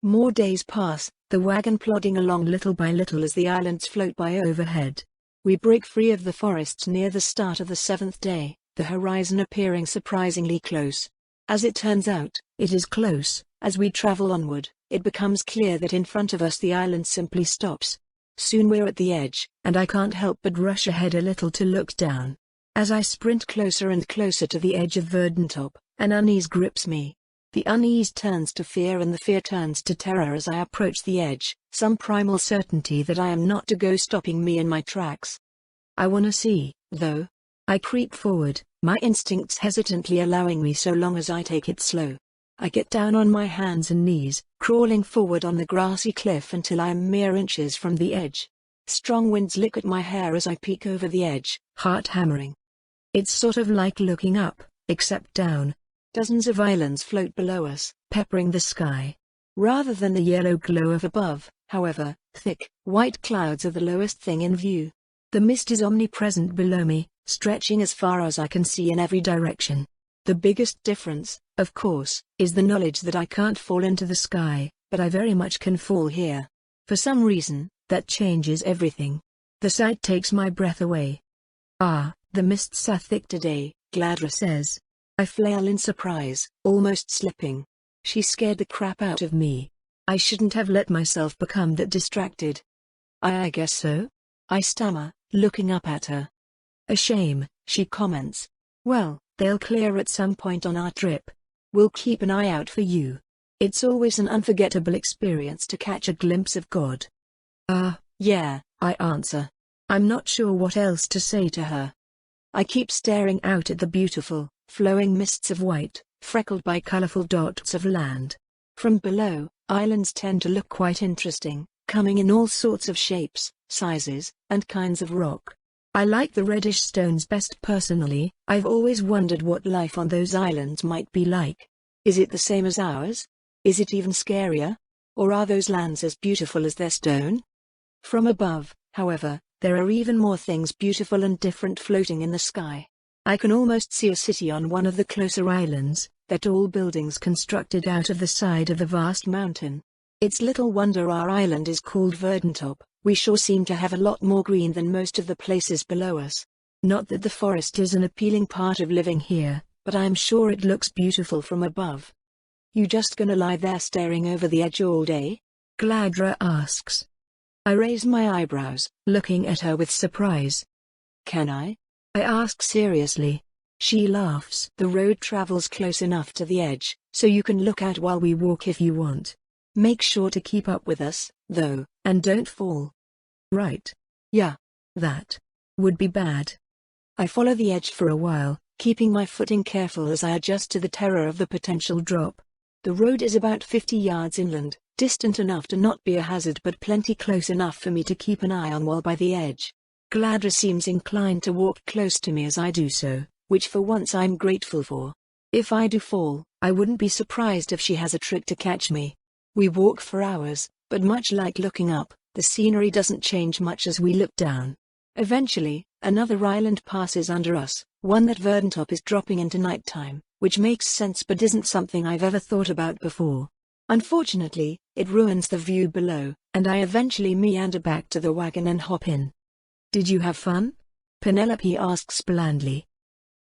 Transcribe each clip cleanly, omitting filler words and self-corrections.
More days pass, the wagon plodding along little by little as the islands float by overhead. We break free of the forests near the start of the 7th day, the horizon appearing surprisingly close. As it turns out, it is close. As we travel onward, it becomes clear that in front of us the island simply stops. Soon we're at the edge, and I can't help but rush ahead a little to look down. As I sprint closer and closer to the edge of Verdantop, an unease grips me. The unease turns to fear and the fear turns to terror as I approach the edge, some primal certainty that I am not to go stopping me in my tracks. I wanna see, though. I creep forward, my instincts hesitantly allowing me so long as I take it slow. I get down on my hands and knees, crawling forward on the grassy cliff until I am mere inches from the edge. Strong winds lick at my hair as I peek over the edge, heart hammering. It's sort of like looking up, except down. Dozens of islands float below us, peppering the sky. Rather than the yellow glow of above, however, thick, white clouds are the lowest thing in view. The mist is omnipresent below me, stretching as far as I can see in every direction. The biggest difference, of course, is the knowledge that I can't fall into the sky, but I very much can fall here. For some reason, that changes everything. The sight takes my breath away. Ah, the mists are thick today, Gladra says. I flail in surprise, almost slipping. She scared the crap out of me. I shouldn't have let myself become that distracted. I guess so. I stammer, looking up at her. A shame, she comments. Well, they'll clear at some point on our trip. We'll keep an eye out for you. It's always an unforgettable experience to catch a glimpse of God. Yeah, I answer. I'm not sure what else to say to her. I keep staring out at the beautiful, flowing mists of white, freckled by colorful dots of land. From below, islands tend to look quite interesting, coming in all sorts of shapes, sizes, and kinds of rock. I like the reddish stones best personally. I've always wondered what life on those islands might be like. Is it the same as ours? Is it even scarier? Or are those lands as beautiful as their stone? From above, however, there are even more things beautiful and different floating in the sky. I can almost see a city on one of the closer islands, their tall buildings constructed out of the side of the vast mountain. It's little wonder our island is called Verdantop. We sure seem to have a lot more green than most of the places below us. Not that the forest is an appealing part of living here, but I am sure it looks beautiful from above. You just gonna lie there staring over the edge all day? Gladra asks. I raise my eyebrows, looking at her with surprise. Can I? I ask seriously. She laughs. The road travels close enough to the edge, so you can look out while we walk if you want. Make sure to keep up with us, though, and don't fall. Right. Yeah. That would be bad. I follow the edge for a while, keeping my footing careful as I adjust to the terror of the potential drop. The road is about 50 yards inland, distant enough to not be a hazard but plenty close enough for me to keep an eye on while by the edge. Gladra seems inclined to walk close to me as I do so, which for once I'm grateful for. If I do fall, I wouldn't be surprised if she has a trick to catch me. We walk for hours, but much like looking up, the scenery doesn't change much as we look down. Eventually, another island passes under us, one that Verdantop is dropping into nighttime, which makes sense but isn't something I've ever thought about before. Unfortunately, it ruins the view below, and I eventually meander back to the wagon and hop in. Did you have fun? Penelope asks blandly.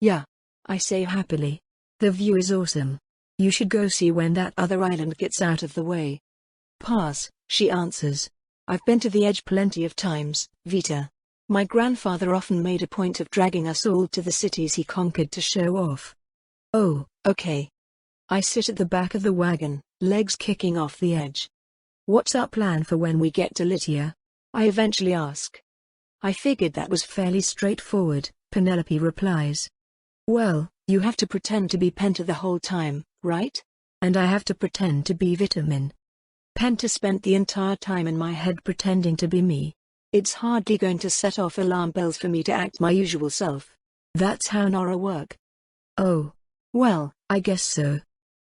Yeah, I say happily. The view is awesome. You should go see when that other island gets out of the way. Pass, she answers. I've been to the edge plenty of times, Vita. My grandfather often made a point of dragging us all to the cities he conquered to show off. Oh, okay. I sit at the back of the wagon, legs kicking off the edge. What's our plan for when we get to Lytia? I eventually ask. I figured that was fairly straightforward, Penelope replies. Well, you have to pretend to be Penta the whole time, right? And I have to pretend to be Vitamin. Penta spent the entire time in my head pretending to be me. It's hardly going to set off alarm bells for me to act my usual self. That's how Nora work. Oh. Well, I guess so.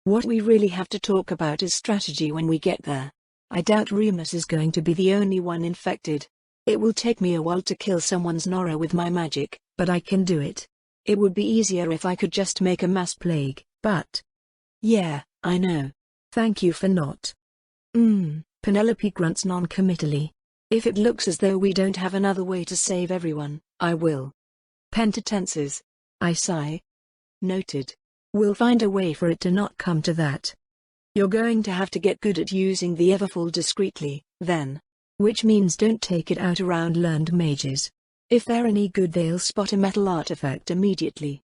What we really have to talk about is strategy when we get there. I doubt Remus is going to be the only one infected. It will take me a while to kill someone's Nora with my magic, but I can do it. It would be easier if I could just make a mass plague, but... Yeah, I know. Thank you for not Penelope grunts non-committally. If it looks as though we don't have another way to save everyone, I will. Penta tenses. I sigh. Noted. We'll find a way for it to not come to that. You're going to have to get good at using the Everfall discreetly, then. Which means don't take it out around learned mages. If they're any good, they'll spot a metal artifact immediately.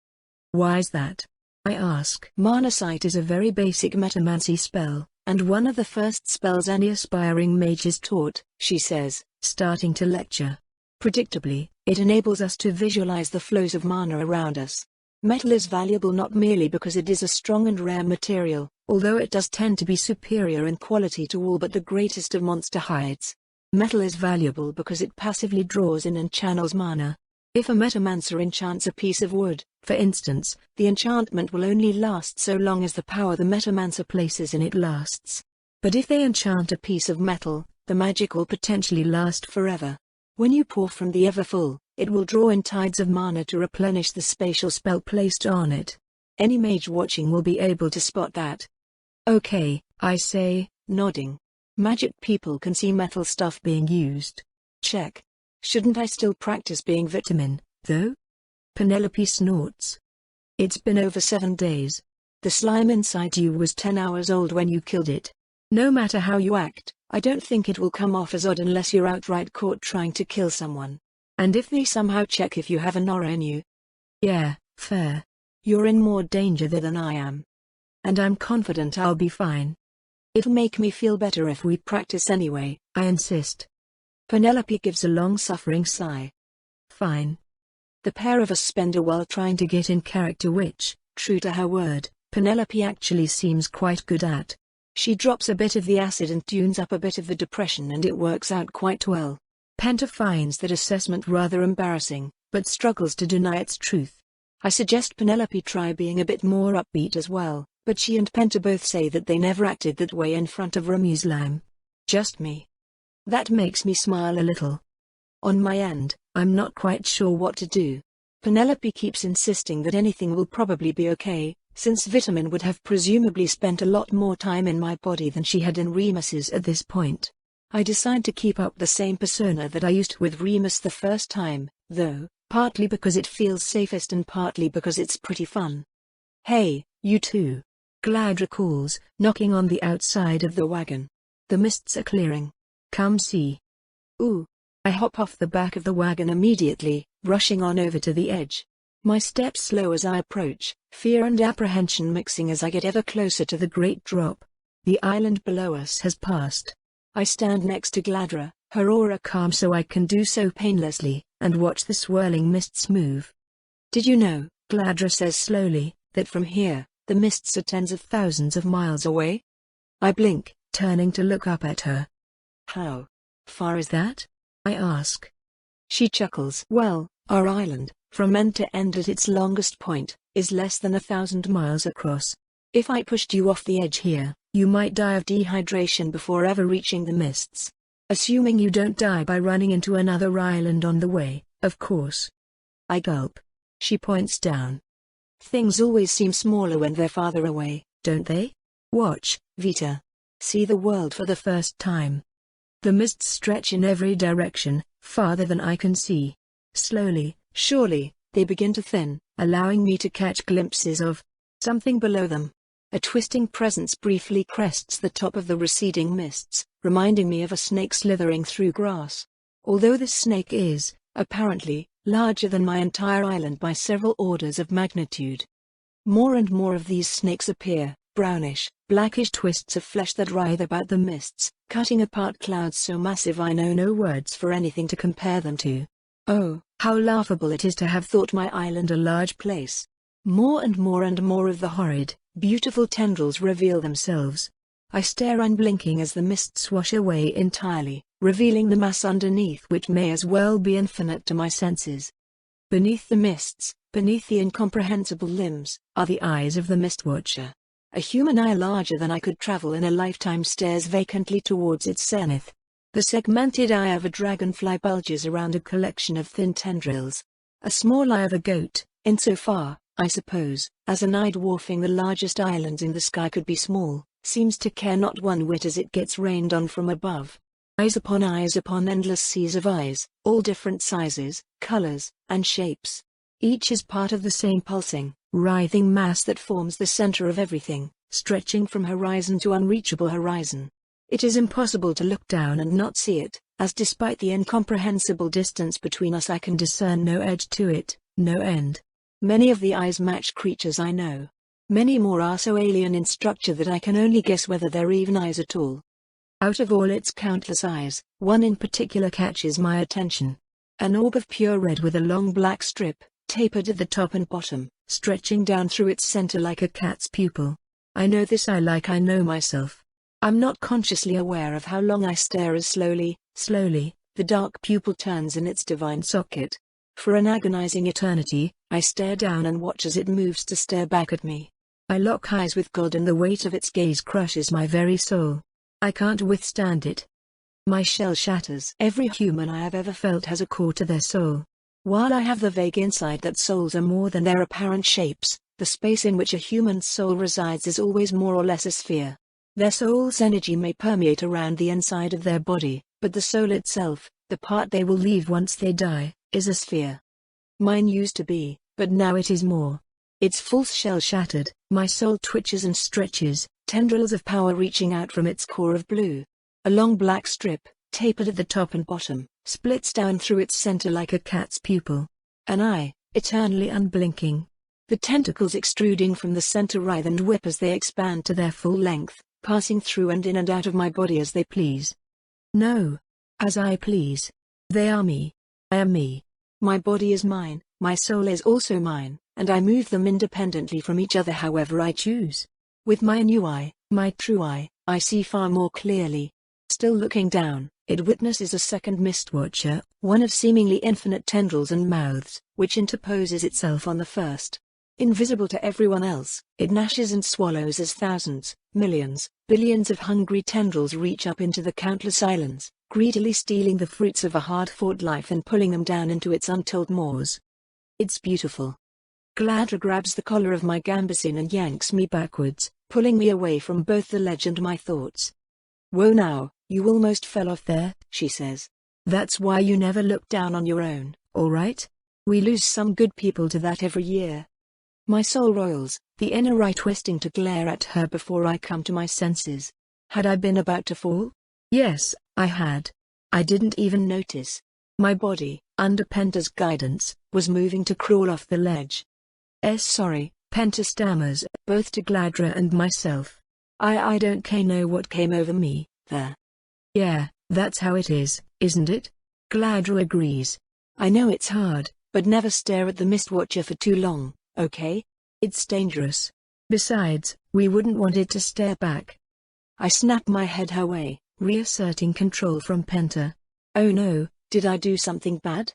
Why's that? I ask. Mana Sight is a very basic metamancy spell, and one of the first spells any aspiring mage is taught, she says, starting to lecture. Predictably, it enables us to visualize the flows of mana around us. Metal is valuable not merely because it is a strong and rare material, although it does tend to be superior in quality to all but the greatest of monster hides. Metal is valuable because it passively draws in and channels mana. If a metamancer enchants a piece of wood, for instance, the enchantment will only last so long as the power the metamancer places in it lasts. But if they enchant a piece of metal, the magic will potentially last forever. When you pour from the Everfall, it will draw in tides of mana to replenish the spatial spell placed on it. Any mage watching will be able to spot that. Okay, I say, nodding. Magic people can see metal stuff being used. Check. Shouldn't I still practice being vitamin, though? Penelope snorts. It's been over 7 days. The slime inside you was 10 hours old when you killed it. No matter how you act, I don't think it will come off as odd unless you're outright caught trying to kill someone. And if they somehow check if you have an aura in you. Yeah, fair. You're in more danger there than I am. And I'm confident I'll be fine. It'll make me feel better if we practice anyway, I insist. Penelope gives a long-suffering sigh. Fine. The pair of us spend a while trying to get in character, which, true to her word, Penelope actually seems quite good at. She drops a bit of the acid and tunes up a bit of the depression, and it works out quite well. Penta finds that assessment rather embarrassing, but struggles to deny its truth. I suggest Penelope try being a bit more upbeat as well, but she and Penta both say that they never acted that way in front of Ramuslam. Just me. That makes me smile a little. On my end, I'm not quite sure what to do. Penelope keeps insisting that anything will probably be okay, since Vitamin would have presumably spent a lot more time in my body than she had in Remus's at this point. I decide to keep up the same persona that I used with Remus the first time, though, partly because it feels safest and partly because it's pretty fun. Hey, you two. Gladra calls, knocking on the outside of the wagon. The mists are clearing. Come see. Ooh. I hop off the back of the wagon immediately, rushing on over to the edge. My steps slow as I approach, fear and apprehension mixing as I get ever closer to the great drop. The island below us has passed. I stand next to Gladra, her aura calm so I can do so painlessly, and watch the swirling mists move. Did you know, Gladra says slowly, that from here, the mists are tens of thousands of miles away? I blink, turning to look up at her. How far is that? I ask. She chuckles. Well, our island, from end to end at its longest point, is less than 1,000 miles across. If I pushed you off the edge here, you might die of dehydration before ever reaching the mists. Assuming you don't die by running into another island on the way, of course. I gulp. She points down. Things always seem smaller when they're farther away, don't they? Watch, Vita. See the world for the first time. The mists stretch in every direction, farther than I can see. Slowly, surely, they begin to thin, allowing me to catch glimpses of something below them. A twisting presence briefly crests the top of the receding mists, reminding me of a snake slithering through grass. Although this snake is, apparently, larger than my entire island by several orders of magnitude. More and more of these snakes appear, brownish, blackish twists of flesh that writhe about the mists, cutting apart clouds so massive I know no words for anything to compare them to. Oh, how laughable it is to have thought my island a large place. More and more of the horrid, beautiful tendrils reveal themselves. I stare unblinking as the mists wash away entirely, revealing the mass underneath which may as well be infinite to my senses. Beneath the mists, beneath the incomprehensible limbs, are the eyes of the Mistwatcher. A human eye larger than I could travel in a lifetime stares vacantly towards its zenith. The segmented eye of a dragonfly bulges around a collection of thin tendrils. A small eye of a goat, insofar, I suppose, as an eye dwarfing the largest islands in the sky could be small, seems to care not one whit as it gets rained on from above. Eyes upon endless seas of eyes, all different sizes, colors, and shapes. Each is part of the same pulsing, writhing mass that forms the center of everything, stretching from horizon to unreachable horizon. It is impossible to look down and not see it, as despite the incomprehensible distance between us I can discern no edge to it, no end. Many of the eyes match creatures I know. Many more are so alien in structure that I can only guess whether they're even eyes at all. Out of all its countless eyes, one in particular catches my attention. An orb of pure red with a long black strip, tapered at the top and bottom, stretching down through its center like a cat's pupil. I know this eye like I know myself. I'm not consciously aware of how long I stare as slowly, the dark pupil turns in its divine socket. For an agonizing eternity, I stare down and watch as it moves to stare back at me. I lock eyes with God and the weight of its gaze crushes my very soul. I can't withstand it. My shell shatters. Every human I have ever felt has a core to their soul. While I have the vague insight that souls are more than their apparent shapes, the space in which a human soul resides is always more or less a sphere. Their soul's energy may permeate around the inside of their body, but the soul itself, the part they will leave once they die, is a sphere. Mine used to be, but now it is more. Its false shell shattered, my soul twitches and stretches, tendrils of power reaching out from its core of blue. A long black strip, tapered at the top and bottom, splits down through its center like a cat's pupil. An eye, eternally unblinking. The tentacles extruding from the center writhe and whip as they expand to their full length, passing through and in and out of my body as they please. No. As I please. They are me. I am me. My body is mine, my soul is also mine, and I move them independently from each other however I choose. With my new eye, my true eye, I see far more clearly. Still looking down, it witnesses a second Mistwatcher, one of seemingly infinite tendrils and mouths, which interposes itself on the first. Invisible to everyone else, it gnashes and swallows as thousands, millions, billions of hungry tendrils reach up into the countless islands, greedily stealing the fruits of a hard-fought life and pulling them down into its untold maws. It's beautiful. Gladra grabs the collar of my gambeson and yanks me backwards, pulling me away from both the ledge and my thoughts. Whoa now, you almost fell off there, she says. That's why you never look down on your own, alright? We lose some good people to that every year. My soul roils, the inner eye twisting to glare at her before I come to my senses. Had I been about to fall? Yes, I had. I didn't even notice. My body, under Penta's guidance, was moving to crawl off the ledge. Sorry, Penta stammers, both to Gladra and myself. I don't know what came over me, there. Yeah, that's how it is, isn't it? Gladra agrees. I know it's hard, but never stare at the Mistwatcher for too long, okay? It's dangerous. Besides, we wouldn't want it to stare back. I snap my head her way, reasserting control from Penta. Oh no, did I do something bad?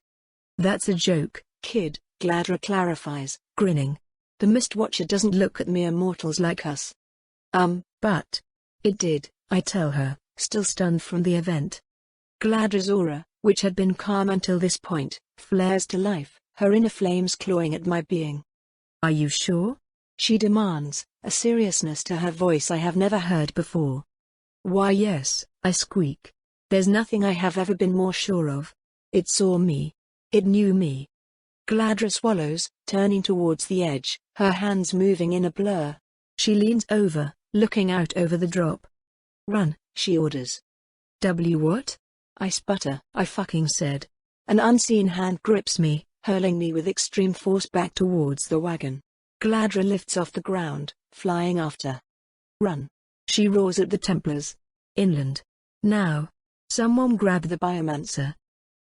That's a joke, kid, Gladra clarifies, grinning. The Mistwatcher doesn't look at mere mortals like us. But it did, I tell her, still stunned from the event. Gladra's aura, which had been calm until this point, flares to life, her inner flames clawing at my being. Are you sure? She demands, a seriousness to her voice I have never heard before. Why yes, I squeak. There's nothing I have ever been more sure of. It saw me. It knew me. Gladra swallows, turning towards the edge, her hands moving in a blur. She leans over, looking out over the drop. Run, she orders. What? I sputter. I fucking said. An unseen hand grips me, hurling me with extreme force back towards the wagon. Gladra lifts off the ground, flying after. Run. She roars at the Templars. Inland. Now. Someone grab the biomancer.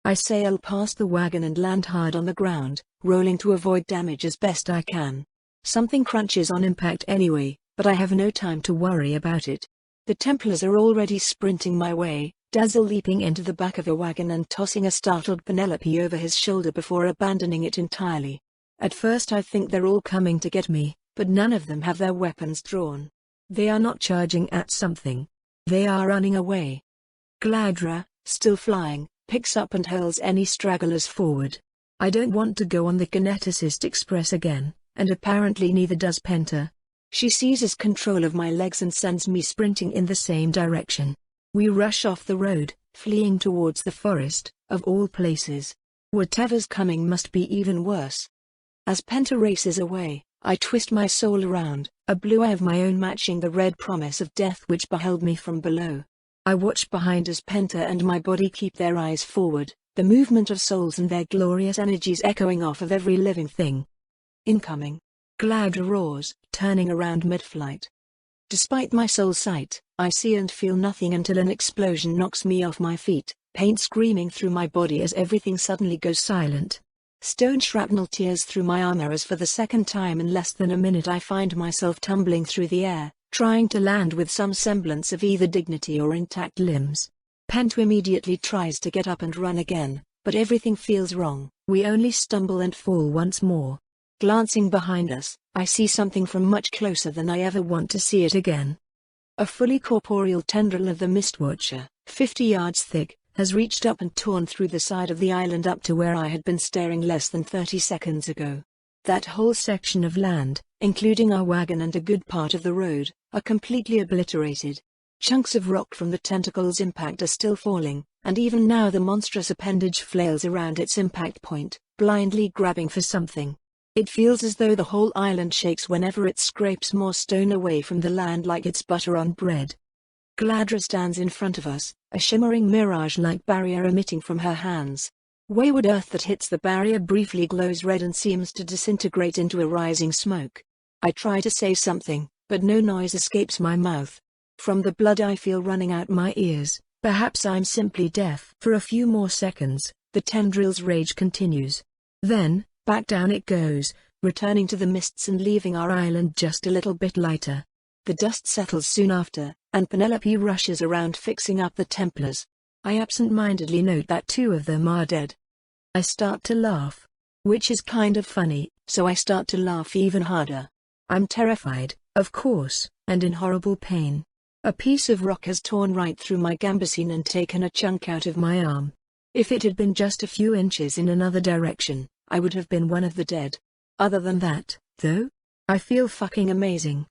I sail past the wagon and land hard on the ground, rolling to avoid damage as best I can. Something crunches on impact anyway, but I have no time to worry about it. The Templars are already sprinting my way, Dazzle leaping into the back of the wagon and tossing a startled Penelope over his shoulder before abandoning it entirely. At first I think they're all coming to get me, but none of them have their weapons drawn. They are not charging at something. They are running away. Gladra, still flying, picks up and hurls any stragglers forward. I don't want to go on the Kineticist Express again, and apparently neither does Penta. She seizes control of my legs and sends me sprinting in the same direction. We rush off the road, fleeing towards the forest, of all places. Whatever's coming must be even worse. As Penta races away, I twist my soul around, a blue eye of my own matching the red promise of death which beheld me from below. I watch behind as Penta and my body keep their eyes forward, the movement of souls and their glorious energies echoing off of every living thing. Incoming. Gladra roars, turning around mid-flight. Despite my soul sight, I see and feel nothing until an explosion knocks me off my feet, paint screaming through my body as everything suddenly goes silent. Stone shrapnel tears through my armor as for the second time in less than a minute I find myself tumbling through the air, trying to land with some semblance of either dignity or intact limbs. Penta immediately tries to get up and run again, but everything feels wrong. We only stumble and fall once more. Glancing behind us, I see something from much closer than I ever want to see it again. A fully corporeal tendril of the Mistwatcher, 50 yards thick, has reached up and torn through the side of the island up to where I had been staring less than 30 seconds ago. That whole section of land, including our wagon and a good part of the road, are completely obliterated. Chunks of rock from the tentacle's impact are still falling, and even now the monstrous appendage flails around its impact point, blindly grabbing for something. It feels as though the whole island shakes whenever it scrapes more stone away from the land like it's butter on bread. Gladra stands in front of us, a shimmering mirage-like barrier emitting from her hands. Wayward earth that hits the barrier briefly glows red and seems to disintegrate into a rising smoke. I try to say something, but no noise escapes my mouth. From the blood I feel running out my ears, perhaps I'm simply deaf. For a few more seconds, the tendril's rage continues. Then, back down it goes, returning to the mists and leaving our island just a little bit lighter. The dust settles soon after, and Penelope rushes around fixing up the Templars. I absent-mindedly note that 2 of them are dead. I start to laugh. Which is kind of funny, so I start to laugh even harder. I'm terrified, of course, and in horrible pain. A piece of rock has torn right through my gambesine and taken a chunk out of my arm. If it had been just a few inches in another direction, I would have been one of the dead. Other than that, though, I feel fucking amazing.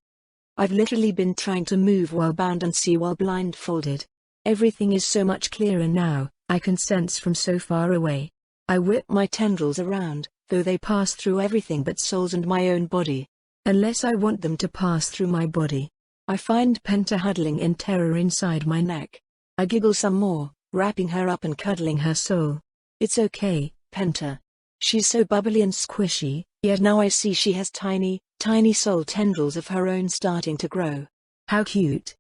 I've literally been trying to move while bound and see while blindfolded. Everything is so much clearer now, I can sense from so far away. I whip my tendrils around, though they pass through everything but souls and my own body. Unless I want them to pass through my body. I find Penta huddling in terror inside my neck. I giggle some more, wrapping her up and cuddling her soul. It's okay, Penta. She's so bubbly and squishy, yet now I see she has tiny, tiny soul tendrils of her own starting to grow. How cute.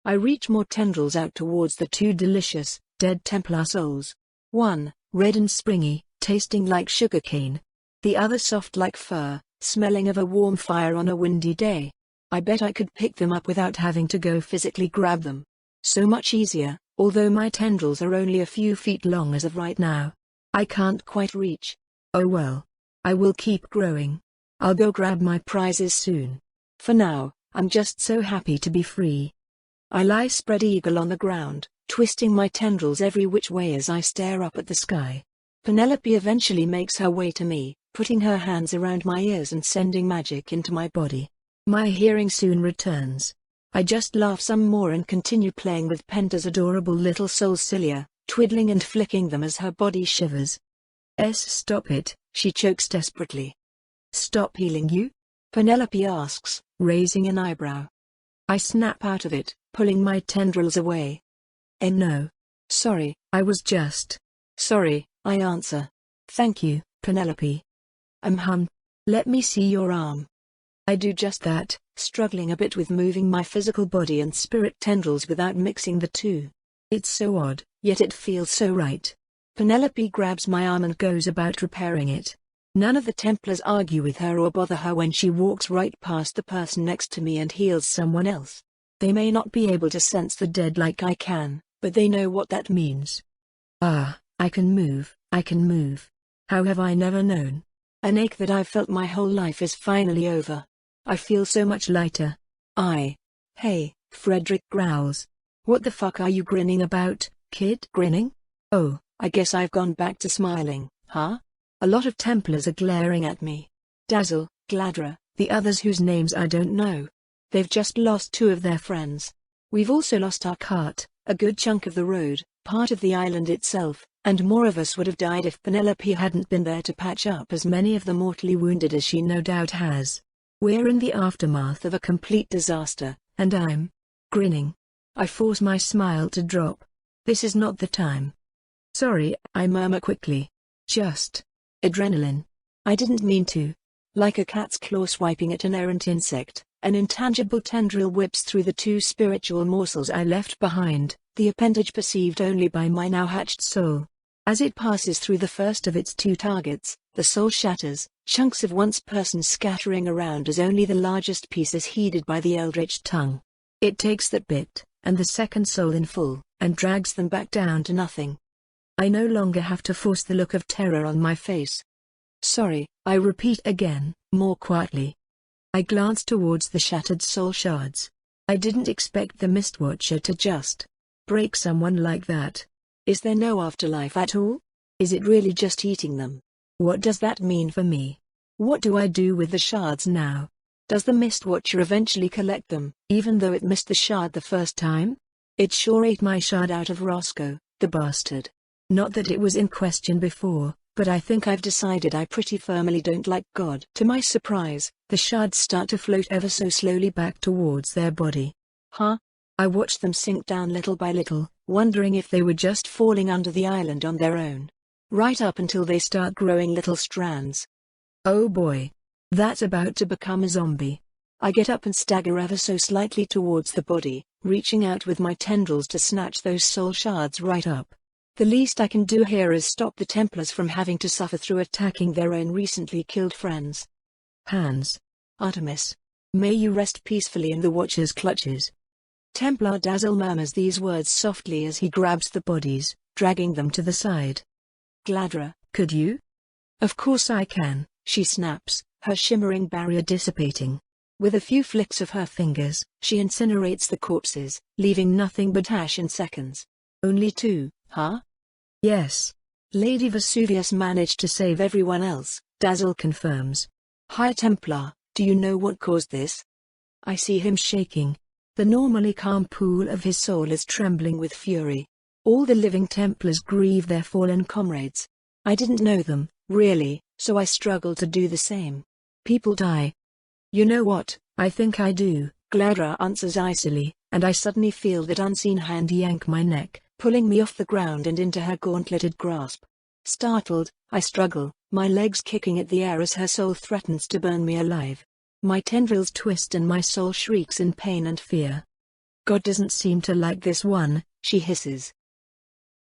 I reach more tendrils out towards the 2 delicious, dead Templar souls. One, red and springy, tasting like sugarcane. The other soft like fur, smelling of a warm fire on a windy day. I bet I could pick them up without having to go physically grab them. So much easier, although my tendrils are only a few feet long as of right now. I can't quite reach. Oh well. I will keep growing. I'll go grab my prizes soon. For now, I'm just so happy to be free. I lie spread eagle on the ground, twisting my tendrils every which way as I stare up at the sky. Penelope eventually makes her way to me, putting her hands around my ears and sending magic into my body. My hearing soon returns. I just laugh some more and continue playing with Penta's adorable little soul cilia, twiddling and flicking them as her body shivers. Stop it, she chokes desperately. Stop healing you? Penelope asks, raising an eyebrow. I snap out of it, pulling my tendrils away. No. Sorry, I was just. Sorry, I answer. Thank you, Penelope. Let me see your arm. I do just that, struggling a bit with moving my physical body and spirit tendrils without mixing the two. It's so odd, yet it feels so right. Penelope grabs my arm and goes about repairing it. None of the Templars argue with her or bother her when she walks right past the person next to me and heals someone else. They may not be able to sense the dead like I can, but they know what that means. Ah, I can move, I can move. How have I never known? An ache that I've felt my whole life is finally over. I feel so much lighter. Hey, Frederick growls. What the fuck are you grinning about, kid? Grinning? Oh, I guess I've gone back to smiling, huh? A lot of Templars are glaring at me. Dazzle, Gladra, the others whose names I don't know, They've just lost two of their friends. We've also lost our cart, a good chunk of the road, part of the island itself, and more of us would have died if Penelope hadn't been there to patch up as many of the mortally wounded as she no doubt has. We're in the aftermath of a complete disaster, and I'm grinning. I force my smile to drop. This is not the time. Sorry, I murmur quickly. Just adrenaline. I didn't mean to. Like a cat's claw swiping at an errant insect, an intangible tendril whips through the two spiritual morsels I left behind, the appendage perceived only by my now hatched soul. As it passes through the first of its two targets, the soul shatters, chunks of once person scattering around as only the largest piece is heeded by the eldritch tongue. It takes that bit, and the second soul in full, and drags them back down to nothing. I no longer have to force the look of terror on my face. Sorry, I repeat again, more quietly. I glance towards the shattered soul shards. I didn't expect the Mistwatcher to just break someone like that. Is there no afterlife at all? Is it really just eating them? What does that mean for me? What do I do with the shards now? Does the Mistwatcher eventually collect them, even though it missed the shard the first time? It sure ate my shard out of Roscoe, the bastard. Not that it was in question before, but I think I've decided I pretty firmly don't like God. To my surprise, the shards start to float ever so slowly back towards their body. Huh? I watched them sink down little by little, wondering if they were just falling under the island on their own. Right up until they start growing little strands. Oh boy. That's about to become a zombie. I get up and stagger ever so slightly towards the body, reaching out with my tendrils to snatch those soul shards right up. The least I can do here is stop the Templars from having to suffer through attacking their own recently killed friends. Hands. Artemis. May you rest peacefully in the Watcher's clutches. Templar Dazzle murmurs these words softly as he grabs the bodies, dragging them to the side. Gladra, could you? Of course I can, she snaps, her shimmering barrier dissipating. With a few flicks of her fingers, she incinerates the corpses, leaving nothing but ash in seconds. Only two, huh? Yes. Lady Vesuvius managed to save everyone else, Dazzle confirms. High Templar, do you know what caused this? I see him shaking. The normally calm pool of his soul is trembling with fury. All the living Templars grieve their fallen comrades. I didn't know them, really, so I struggle to do the same. People die. You know what, I think I do, Gladra answers icily, and I suddenly feel that unseen hand yank my neck, pulling me off the ground and into her gauntleted grasp. Startled, I struggle, my legs kicking at the air as her soul threatens to burn me alive. My tendrils twist and my soul shrieks in pain and fear. God doesn't seem to like this one, she hisses.